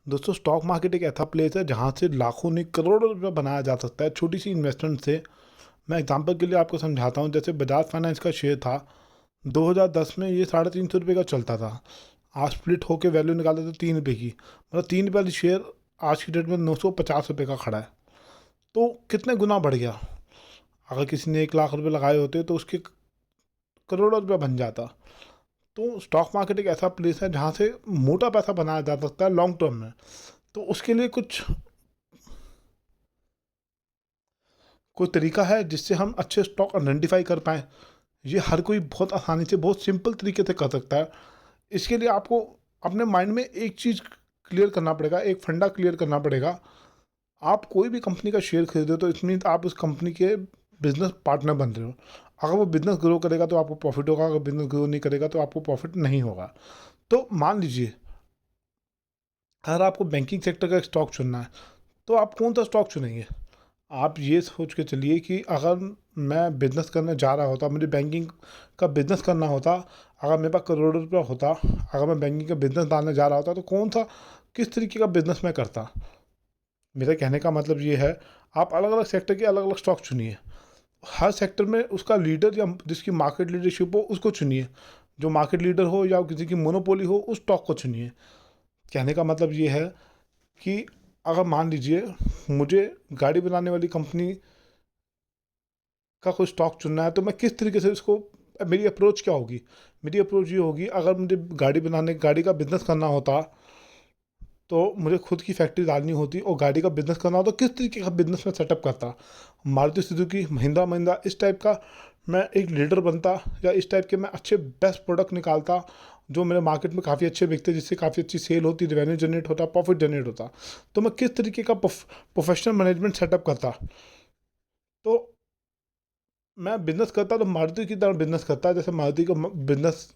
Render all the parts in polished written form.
दोस्तों, stock market एक ऐसा प्लेस है जहाँ से लाखों नहीं करोड़ों रुपये बनाया जा सकता है छोटी सी इन्वेस्टमेंट से। मैं एग्जांपल के लिए आपको समझाता हूँ। जैसे बजाज फाइनेंस का शेयर था 2010 में, ये 350 रुपये का चलता था। आज स्प्लिट होकर वैल्यू निकाले तो 3 रुपये की, मतलब 3 रुपये वाली शेयर आज की डेट में 950 रुपये का खड़ा है। तो कितने गुना बढ़ गया। अगर किसी ने 1 लाख रुपये लगाए होते तो उसके करोड़ों रुपये बन जाता। तो स्टॉक मार्केट एक ऐसा प्लेस है जहाँ से मोटा पैसा बनाया जा सकता है लॉन्ग टर्म में। तो उसके लिए कोई तरीका है जिससे हम अच्छे स्टॉक आइडेंटिफाई कर पाएँ। ये हर कोई बहुत आसानी से, बहुत सिंपल तरीके से कर सकता है। इसके लिए आपको अपने माइंड में एक चीज़ क्लियर करना पड़ेगा, एक फंडा क्लियर करना पड़ेगा। आप कोई भी कंपनी का शेयर खरीदो तो इट मीन्स आप उस कंपनी के बिजनेस पार्टनर बन रहे हो। अगर वो बिजनेस ग्रो करेगा तो आपको प्रॉफिट होगा, अगर बिजनेस ग्रो नहीं करेगा तो आपको प्रॉफिट नहीं होगा। तो मान लीजिए, अगर आपको बैंकिंग सेक्टर का स्टॉक चुनना है तो आप कौन सा स्टॉक चुनेंगे। आप ये सोच के चलिए कि अगर मैं बिज़नेस करने जा रहा होता, मुझे बैंकिंग का बिज़नेस करना होता, अगर मेरे पास करोड़ों रुपया होता, अगर मैं बैंकिंग का बिज़नेस डालने जा रहा होता तो कौन सा, किस तरीके का बिज़नेस मैं करता। मेरा कहने का मतलब ये है, आप अलग अलग सेक्टर के अलग अलग स्टॉक चुनिए। हर सेक्टर में उसका लीडर या जिसकी मार्केट लीडरशिप हो उसको चुनिए। जो मार्केट लीडर हो या किसी की मोनोपोली हो उस स्टॉक को चुनिए। कहने का मतलब ये है कि अगर मान लीजिए मुझे गाड़ी बनाने वाली कंपनी का कोई स्टॉक चुनना है तो मैं किस तरीके से इसको, मेरी अप्रोच क्या होगी। मेरी अप्रोच ये होगी, अगर मुझे गाड़ी का बिज़नेस करना होता तो मुझे खुद की फैक्ट्री डालनी होती और गाड़ी का बिज़नेस करना होता, किस तरीके का बिज़नेस मैं सेटअप करता। मारुति सुजुकी, महिंद्रा महिंद्रा, इस टाइप का मैं एक लीडर बनता, या इस टाइप के मैं अच्छे बेस्ट प्रोडक्ट निकालता जो मेरे मार्केट में काफ़ी अच्छे बिकते, जिससे काफ़ी अच्छी सेल होती, रेवेन्यू जनरेट होता, प्रॉफिट जनरेट होता। तो मैं किस तरीके का प्रोफेशनल मैनेजमेंट सेटअप करता। तो मैं बिज़नेस करता तो मारुति की तरह बिज़नेस करता, जैसे मारुति का बिज़नेस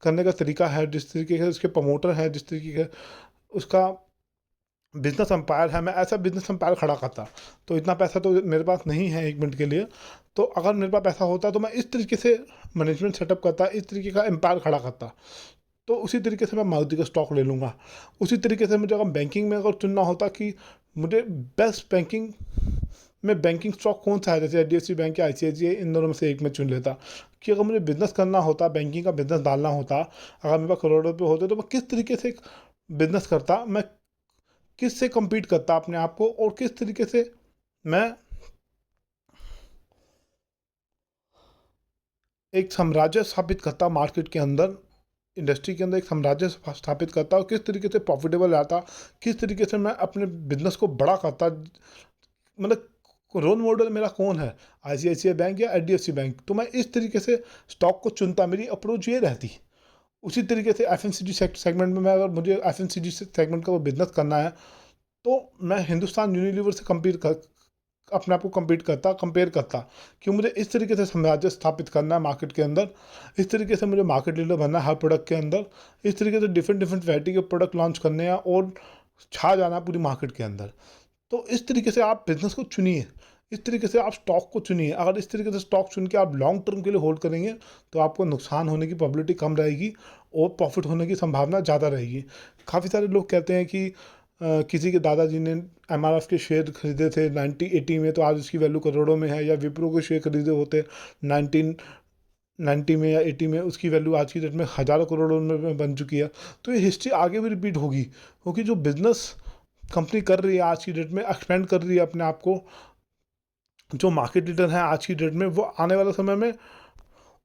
करने का तरीका है, जिस तरीके के उसके प्रमोटर हैं, जिस तरीके का उसका बिज़नेस एम्पायर है, मैं ऐसा बिज़नेस एम्पायर खड़ा करता। तो इतना पैसा तो मेरे पास नहीं है 1 मिनट के लिए। तो अगर मेरे पास पैसा होता तो मैं इस तरीके से मैनेजमेंट सेटअप करता, इस तरीके का एम्पायर खड़ा करता। तो उसी तरीके से मैं मारुति का स्टॉक ले लूँगा। उसी तरीके से मुझे अगर बैंकिंग में अगर चुनना होता कि मुझे बेस्ट बैंकिंग स्टॉक कौन सा है, जैसे एचडीएफसी बैंक या आईसीआईसीआई, इन दोनों में से एक में चुन लेता। कि अगर मुझे बिज़नेस करना होता, बैंकिंग का बिज़नेस डालना होता, अगर मेरे पास करोड़ों रुपये होते तो मैं किस तरीके से बिज़नेस करता, मैं किससे कम्पीट करता अपने आप को, और किस तरीके से मैं एक साम्राज्य स्थापित करता मार्केट के अंदर, इंडस्ट्री के अंदर एक साम्राज्य स्थापित करता, और किस तरीके से प्रॉफिटेबल रहता, किस तरीके से मैं अपने बिजनेस को बड़ा करता। मतलब रोल मॉडल मेरा कौन है, आईसीआईसीआई बैंक या एचडीएफसी बैंक, तो मैं इस तरीके से स्टॉक को चुनता। मेरी अप्रोच ये रहती। उसी तरीके से एफएमसीजी सेगमेंट में मैं, अगर मुझे एफएमसीजी सेगमेंट का वो बिजनेस करना है तो मैं हिंदुस्तान यूनिलीवर से अपने आप को कंपेयर करता कि मुझे इस तरीके से साम्राज्य स्थापित करना है मार्केट के अंदर, इस तरीके से मुझे मार्केट लीडर बनना है हर प्रोडक्ट के अंदर, इस तरीके से डिफरेंट डिफरेंट वैरायटी के प्रोडक्ट लॉन्च करने हैं और छा जाना है पूरी मार्केट के अंदर। तो इस तरीके से आप बिजनेस को चुनिए, इस तरीके से आप स्टॉक को चुनिए। अगर इस तरीके से स्टॉक चुन के आप लॉन्ग टर्म के लिए होल्ड करेंगे तो आपको नुकसान होने की प्रोबेबिलिटी कम रहेगी और प्रॉफिट होने की संभावना ज़्यादा रहेगी। काफ़ी सारे लोग कहते हैं कि किसी के दादाजी ने एमआरएफ के शेयर खरीदे थे 90-80 में, तो आज उसकी वैल्यू करोड़ों में है, या विप्रो के शेयर खरीदे होते 1990 में या 80 में, उसकी वैल्यू आज की डेट में हज़ारों करोड़ों में बन चुकी है। तो ये हिस्ट्री आगे भी रिपीट होगी, क्योंकि जो बिज़नेस कंपनी कर रही है आज की डेट में, एक्सपेंड कर रही है अपने आप को, जो मार्केट लीडर हैं आज की डेट में, वो आने वाले समय में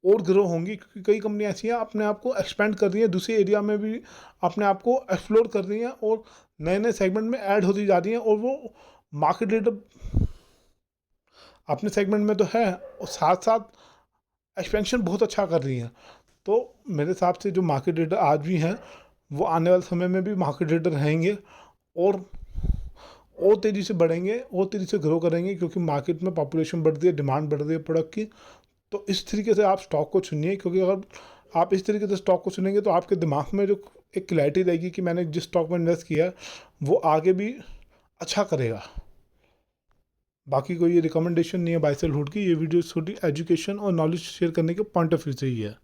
और ग्रो होंगी, क्योंकि कई कंपनियां ऐसी हैं अपने आप को एक्सपेंड कर रही हैं, दूसरे एरिया में भी अपने आप को एक्सप्लोर कर रही हैं और नए नए सेगमेंट में ऐड होती जा रही हैं, और वो मार्केट लीडर अपने सेगमेंट में तो है और साथ साथ एक्सपेंशन बहुत अच्छा कर रही हैं। तो मेरे हिसाब से जो मार्केट लीडर आज भी हैं वो आने वाले समय में भी मार्केट लीडर रहेंगे, और तेज़ी से बढ़ेंगे और तेज़ी से ग्रो करेंगे, क्योंकि मार्केट में पॉपुलेशन बढ़ रही है, डिमांड बढ़ रही है प्रोडक्ट की। तो इस तरीके से आप स्टॉक को चुनिए, क्योंकि अगर आप इस तरीके से स्टॉक को चुनेंगे तो आपके दिमाग में जो एक क्लैरिटी रहेगी कि मैंने जिस स्टॉक में इन्वेस्ट किया है वो आगे भी अच्छा करेगा। बाकी कोई ये रिकमेंडेशन नहीं है बाय सेल हुड की, ये वीडियो छोटी एजुकेशन और नॉलेज शेयर करने के पॉइंट ऑफ व्यू से ही है।